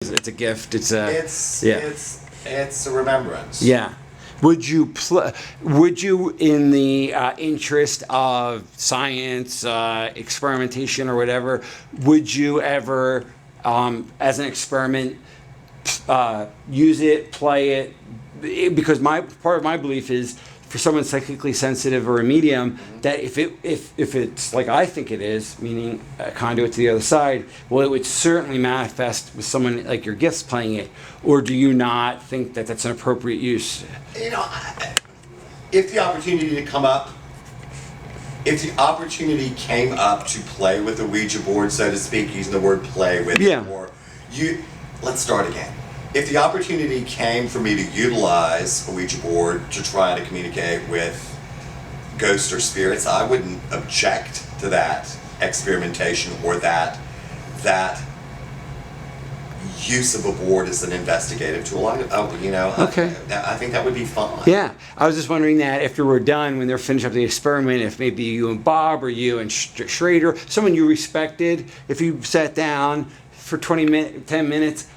It's a gift. It's a It's a remembrance. yeah. Would you, in the interest of science, experimentation, or whatever, would you ever, as an experiment, use it, play it? Because my part of my belief is, for someone psychically sensitive or a medium, that if it's like I think it is, meaning a conduit to the other side, well, it would certainly manifest with someone like your gifts playing it. Or do you not think that that's an appropriate use? If the opportunity to come up, if the opportunity came up to play with the Ouija board, so to speak, using the word play with, Yeah. or let's start again. If the opportunity came for me to utilize a Ouija board to try to communicate with ghosts or spirits, I wouldn't object to that experimentation or that use of a board as an investigative tool. Okay. I think that would be fine. Yeah, I was just wondering that if we're done, when they're finished up the experiment, if maybe you and Bob or you and Schrader, someone you respected, if you sat down for 10 minutes,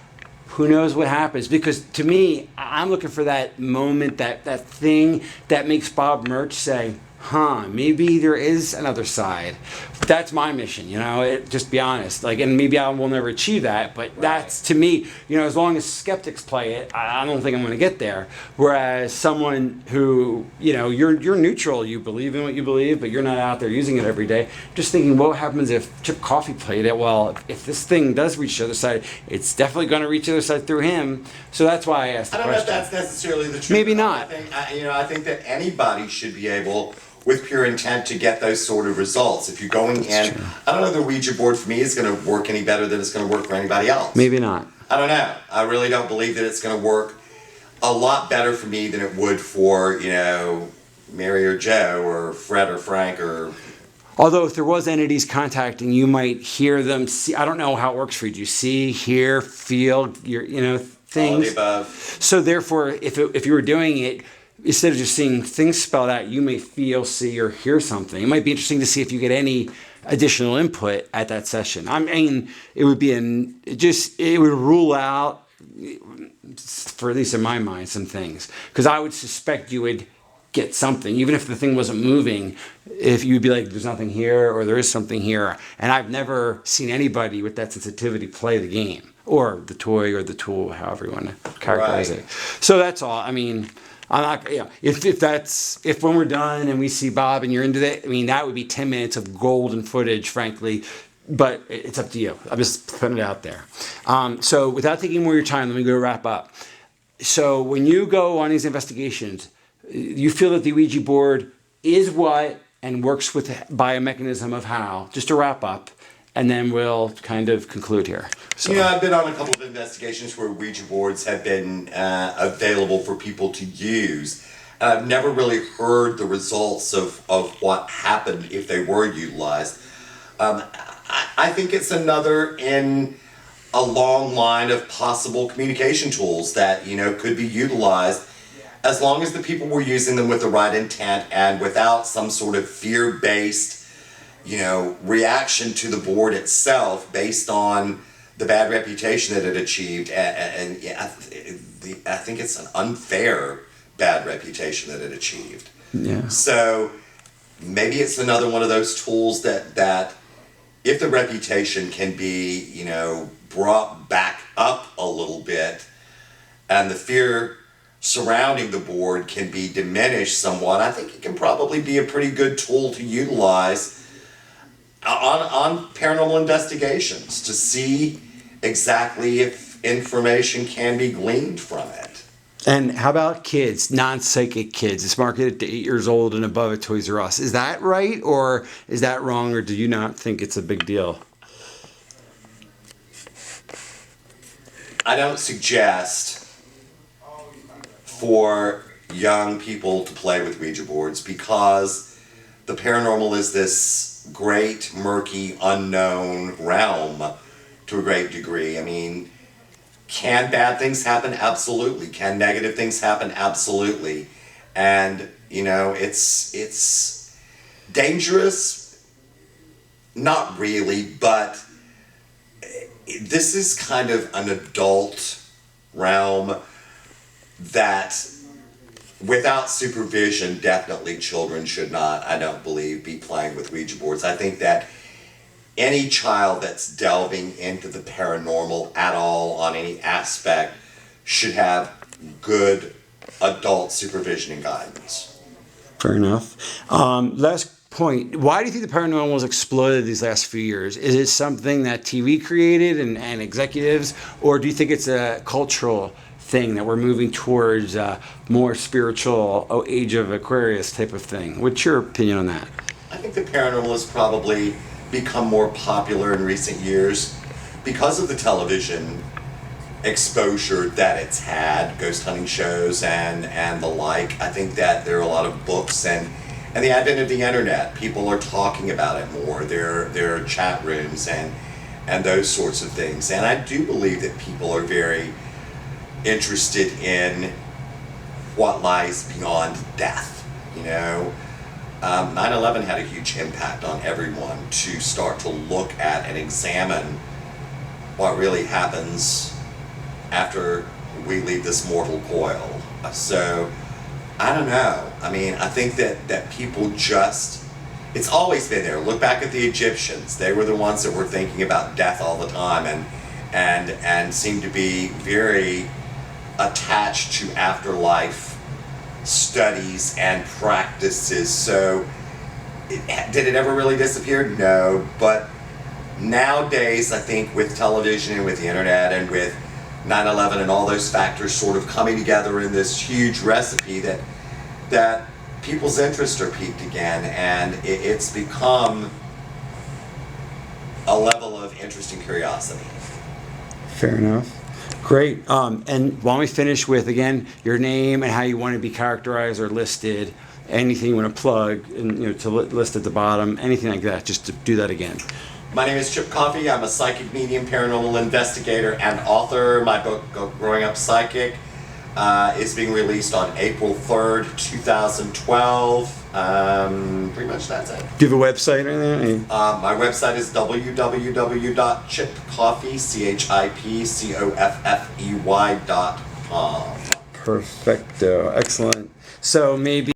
who knows what happens? Because to me, I'm looking for that moment, that thing that makes Bob Murch say, maybe there is another side. That's my mission, just be honest. And maybe I will never achieve that, but that's, to me, as long as skeptics play it, I don't think I'm going to get there. Whereas someone who, you're neutral, you believe in what you believe, but you're not out there using it every day, just thinking, what happens if Chip Coffey played it? Well, if this thing does reach the other side, it's definitely going to reach the other side through him. So that's why I asked the question. I don't know if that's necessarily the truth. Maybe not. I think that anybody should be able, with pure intent, to get those sort of results. If you're going in, I don't know, the Ouija board for me is going to work any better than it's going to work for anybody else. Maybe not. I don't know. I really don't believe that it's going to work a lot better for me than it would for, Mary or Joe or Fred or Frank or... Although if there was entities contacting, you might hear them. See, I don't know how it works for you. Do you see, hear, feel, things? All of the above. So therefore, if you were doing it, instead of just seeing things spelled out, you may feel, see, or hear something. It might be interesting to see if you get any additional input at that session. I mean, it would be it would rule out, for at least in my mind, some things. Because I would suspect you would get something, even if the thing wasn't moving, if you'd be like, there's nothing here, or there is something here. And I've never seen anybody with that sensitivity play the game, or the toy, or the tool, however you want to characterize it. So that's all. I mean... I'm not, if when we're done and we see Bob and you're into that, that would be 10 minutes of golden footage, frankly, but it's up to you. I'm just putting it out there. So without taking more of your time, let me go wrap up. So when you go on these investigations, you feel that the Ouija board is what and works with biomechanism of how, just to wrap up, and then we'll kind of conclude here. So. I've been on a couple of investigations where Ouija boards have been available for people to use. And I've never really heard the results of what happened if they were utilized. I think it's another in a long line of possible communication tools that, could be utilized, as long as the people were using them with the right intent and without some sort of fear-based reaction to the board itself based on the bad reputation that it achieved. And I think it's an unfair bad reputation that it achieved. Yeah. So maybe it's another one of those tools that if the reputation can be, brought back up a little bit and the fear surrounding the board can be diminished somewhat, I think it can probably be a pretty good tool to utilize on paranormal investigations to see exactly if information can be gleaned from it. And how about kids, non-psychic kids? It's marketed to 8 years old and above at Toys R Us. Is that right, or is that wrong, or do you not think it's a big deal? I don't suggest for young people to play with Ouija boards because the paranormal is this great, murky, unknown realm to a great degree. Can bad things happen? Absolutely. Can negative things happen? Absolutely. And, it's dangerous? Not really, but this is kind of an adult realm that, without supervision, definitely children should not, I don't believe, be playing with Ouija boards. I think that any child that's delving into the paranormal at all on any aspect should have good adult supervision and guidance. Fair enough. Last point. Why do you think the paranormal has exploded these last few years? Is it something that TV created and executives, or do you think it's a cultural thing that we're moving towards more spiritual, age of Aquarius type of thing? What's your opinion on that? I think the paranormal has probably become more popular in recent years because of the television exposure that it's had, ghost hunting shows and the like. I think that there are a lot of books and the advent of the internet. People are talking about it more. There are chat rooms and those sorts of things. And I do believe that people are very interested in what lies beyond death. You know, 9/11 had a huge impact on everyone to start to look at and examine what really happens after we leave this mortal coil. So, I don't know. I mean, I think that people just, it's always been there. Look back at the Egyptians. They were the ones that were thinking about death all the time and seemed to be very attached to afterlife studies and practices. So, did it ever really disappear? No. But nowadays, I think with television and with the internet and with 9/11 and all those factors sort of coming together in this huge recipe that people's interests are piqued again, and it's become a level of interest and curiosity. Fair enough. Great. And why don't we finish with, again, your name and how you want to be characterized or listed, anything you want to plug, and to list at the bottom, anything like that, just to do that again. My name is Chip Coffey. I'm a psychic medium, paranormal investigator, and author. My book, Growing Up Psychic, is being released on April 3rd, 2012. Pretty much that's it. Do you have a website or anything? My website is www.chipcoffey.com. Perfecto. Excellent. So maybe